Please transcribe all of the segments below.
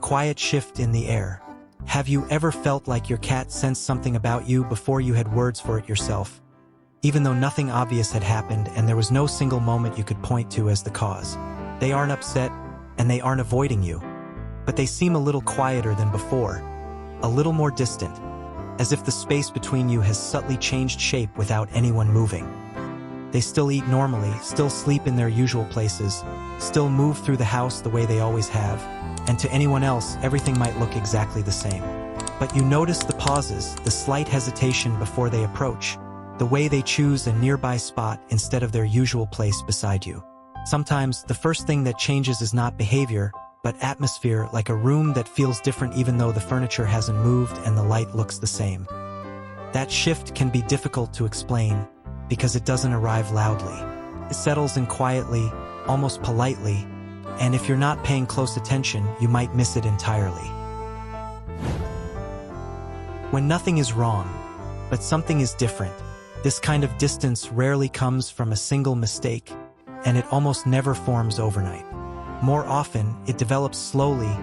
quiet shift in the air. Have you ever felt like your cat sensed something about you before you had words for it yourself? Even though nothing obvious had happened and there was no single moment you could point to as the cause. They aren't upset, and they aren't avoiding you. But they seem a little quieter than before, a little more distant, as if the space between you has subtly changed shape without anyone moving. They still eat normally, still sleep in their usual places, still move through the house the way they always have, and to anyone else, everything might look exactly the same. But you notice the pauses, the slight hesitation before they approach, the way they choose a nearby spot instead of their usual place beside you. Sometimes, the first thing that changes is not behavior, but atmosphere, like a room that feels different even though the furniture hasn't moved and the light looks the same. That shift can be difficult to explain, because it doesn't arrive loudly. It settles in quietly, almost politely, and if you're not paying close attention, you might miss it entirely. When nothing is wrong, but something is different, this kind of distance rarely comes from a single mistake, and it almost never forms overnight. More often, it develops slowly,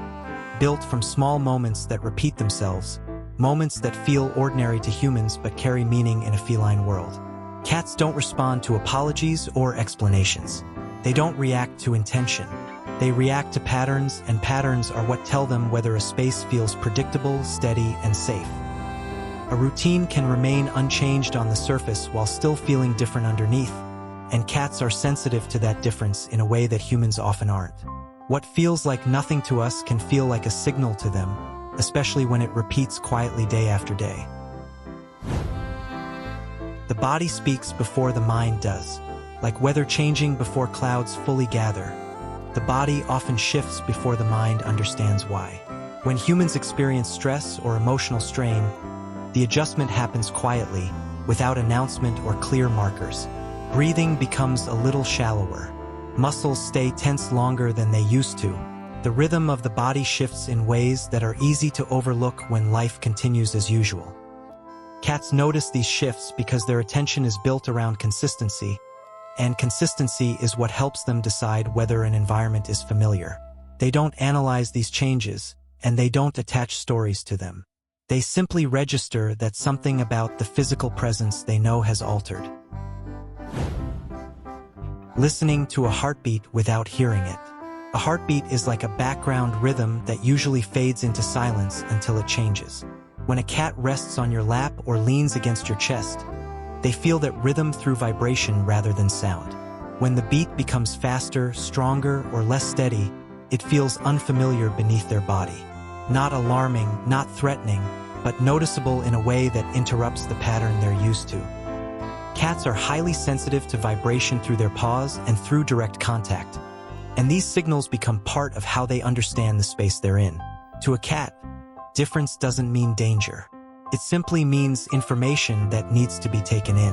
built from small moments that repeat themselves, moments that feel ordinary to humans but carry meaning in a feline world. Cats don't respond to apologies or explanations. They don't react to intention. They react to patterns, and patterns are what tell them whether a space feels predictable, steady, and safe. A routine can remain unchanged on the surface while still feeling different underneath, and cats are sensitive to that difference in a way that humans often aren't. What feels like nothing to us can feel like a signal to them, especially when it repeats quietly day after day. The body speaks before the mind does. Like weather changing before clouds fully gather, the body often shifts before the mind understands why. When humans experience stress or emotional strain, the adjustment happens quietly, without announcement or clear markers. Breathing becomes a little shallower. Muscles stay tense longer than they used to. The rhythm of the body shifts in ways that are easy to overlook when life continues as usual. Cats notice these shifts because their attention is built around consistency, and consistency is what helps them decide whether an environment is familiar. They don't analyze these changes, and they don't attach stories to them. They simply register that something about the physical presence they know has altered. Listening to a heartbeat without hearing it. A heartbeat is like a background rhythm that usually fades into silence until it changes. When a cat rests on your lap or leans against your chest, they feel that rhythm through vibration rather than sound. When the beat becomes faster, stronger, or less steady, it feels unfamiliar beneath their body. Not alarming, not threatening, but noticeable in a way that interrupts the pattern they're used to. Cats are highly sensitive to vibration through their paws and through direct contact, and these signals become part of how they understand the space they're in. To a cat, difference doesn't mean danger. It simply means information that needs to be taken in.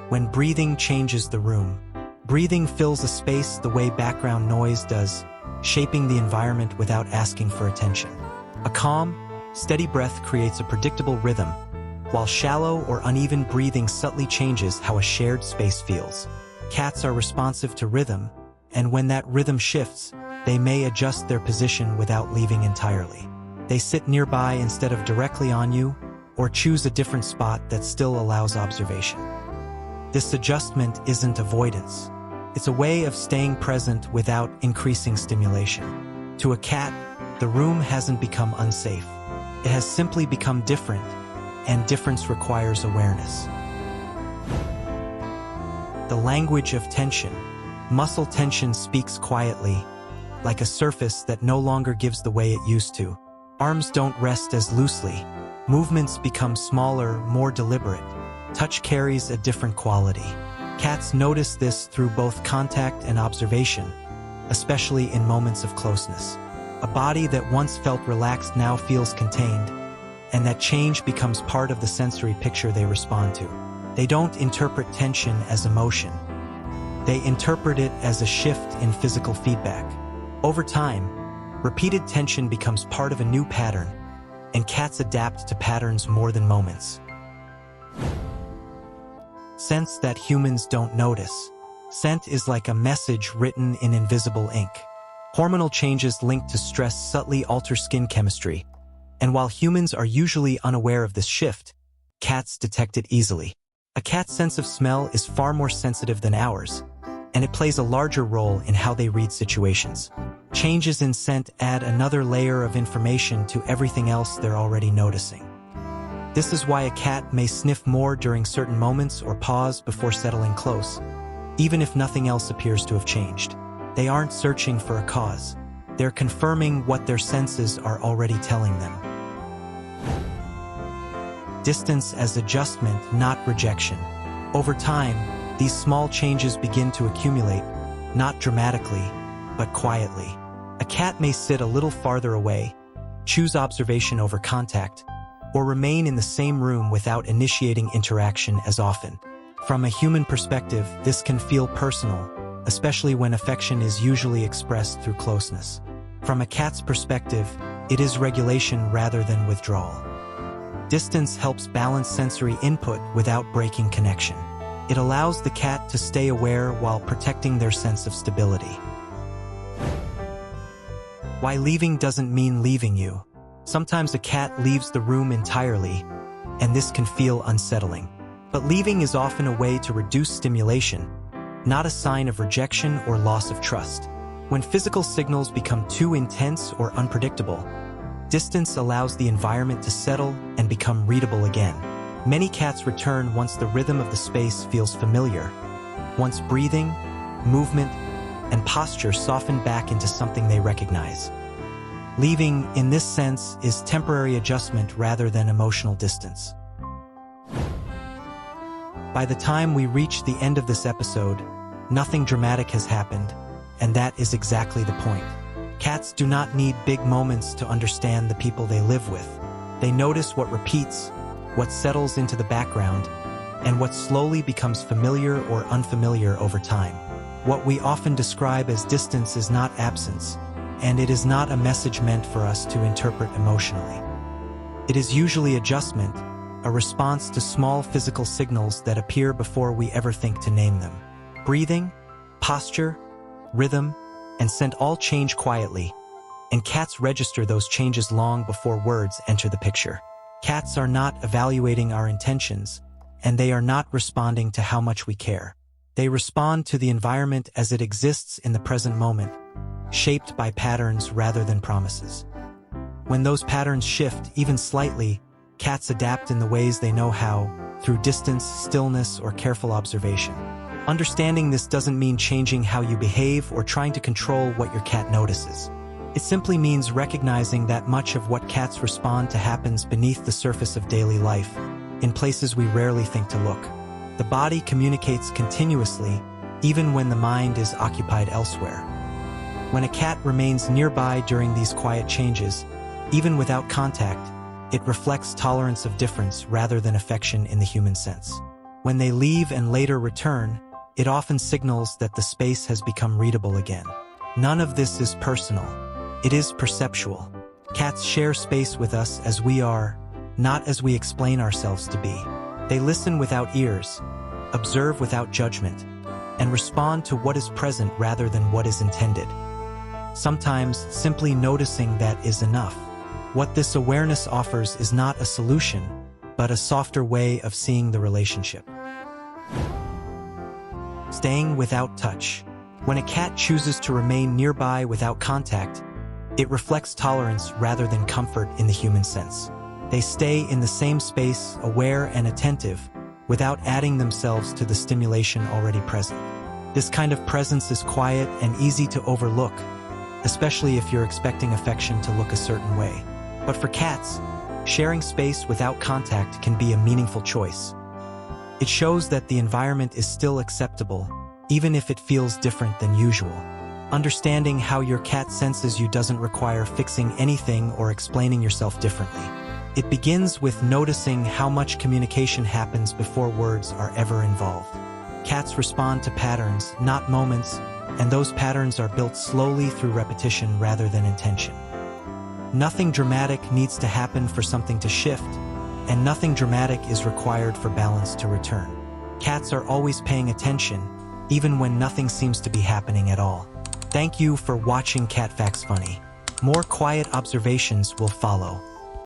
When breathing changes the room, breathing fills a space the way background noise does, shaping the environment without asking for attention. A calm, steady breath creates a predictable rhythm, while shallow or uneven breathing subtly changes how a shared space feels. Cats are responsive to rhythm, and when that rhythm shifts, they may adjust their position without leaving entirely. They sit nearby instead of directly on you, or choose a different spot that still allows observation. This adjustment isn't avoidance. It's a way of staying present without increasing stimulation. To a cat, the room hasn't become unsafe. It has simply become different, and difference requires awareness. The language of tension. Muscle tension speaks quietly, like a surface that no longer gives the way it used to. Arms don't rest as loosely. Movements become smaller, more deliberate. Touch carries a different quality. Cats notice this through both contact and observation, especially in moments of closeness. A body that once felt relaxed now feels contained, and that change becomes part of the sensory picture they respond to. They don't interpret tension as emotion. They interpret it as a shift in physical feedback. Over time, repeated tension becomes part of a new pattern, and cats adapt to patterns more than moments. Sense that humans don't notice. Scent is like a message written in invisible ink. Hormonal changes linked to stress subtly alter skin chemistry, and while humans are usually unaware of this shift, cats detect it easily. A cat's sense of smell is far more sensitive than ours, and it plays a larger role in how they read situations. Changes in scent add another layer of information to everything else they're already noticing. This is why a cat may sniff more during certain moments or pause before settling close, even if nothing else appears to have changed. They aren't searching for a cause. They're confirming what their senses are already telling them. Distance as adjustment, not rejection. Over time, these small changes begin to accumulate, not dramatically, but quietly. A cat may sit a little farther away, choose observation over contact, or remain in the same room without initiating interaction as often. From a human perspective, this can feel personal, especially when affection is usually expressed through closeness. From a cat's perspective, it is regulation rather than withdrawal. Distance helps balance sensory input without breaking connection. It allows the cat to stay aware while protecting their sense of stability. Why leaving doesn't mean leaving you. Sometimes a cat leaves the room entirely, and this can feel unsettling. But leaving is often a way to reduce stimulation, not a sign of rejection or loss of trust. When physical signals become too intense or unpredictable, distance allows the environment to settle and become readable again. Many cats return once the rhythm of the space feels familiar, once breathing, movement, and posture soften back into something they recognize. Leaving, in this sense, is temporary adjustment rather than emotional distance. By the time we reach the end of this episode, nothing dramatic has happened, and that is exactly the point. Cats do not need big moments to understand the people they live with. They notice what repeats, what settles into the background, and what slowly becomes familiar or unfamiliar over time. What we often describe as distance is not absence, and it is not a message meant for us to interpret emotionally. It is usually adjustment, a response to small physical signals that appear before we ever think to name them. Breathing, posture, rhythm, and scent all change quietly, and cats register those changes long before words enter the picture. Cats are not evaluating our intentions, and they are not responding to how much we care. They respond to the environment as it exists in the present moment, shaped by patterns rather than promises. When those patterns shift, even slightly, cats adapt in the ways they know how, through distance, stillness, or careful observation. Understanding this doesn't mean changing how you behave or trying to control what your cat notices. It simply means recognizing that much of what cats respond to happens beneath the surface of daily life, in places we rarely think to look. The body communicates continuously, even when the mind is occupied elsewhere. When a cat remains nearby during these quiet changes, even without contact, it reflects tolerance of difference rather than affection in the human sense. When they leave and later return, it often signals that the space has become readable again. None of this is personal. It is perceptual. Cats share space with us as we are, not as we explain ourselves to be. They listen without ears, observe without judgment, and respond to what is present rather than what is intended. Sometimes, simply noticing that is enough. What this awareness offers is not a solution, but a softer way of seeing the relationship. Staying without touch. When a cat chooses to remain nearby without contact, it reflects tolerance rather than comfort in the human sense. They stay in the same space, aware and attentive, without adding themselves to the stimulation already present. This kind of presence is quiet and easy to overlook, especially if you're expecting affection to look a certain way. But for cats, sharing space without contact can be a meaningful choice. It shows that the environment is still acceptable, even if it feels different than usual. Understanding how your cat senses you doesn't require fixing anything or explaining yourself differently. It begins with noticing how much communication happens before words are ever involved. Cats respond to patterns, not moments, and those patterns are built slowly through repetition rather than intention. Nothing dramatic needs to happen for something to shift, and nothing dramatic is required for balance to return. Cats are always paying attention, even when nothing seems to be happening at all. Thank you for watching CatFactsFunny. More quiet observations will follow.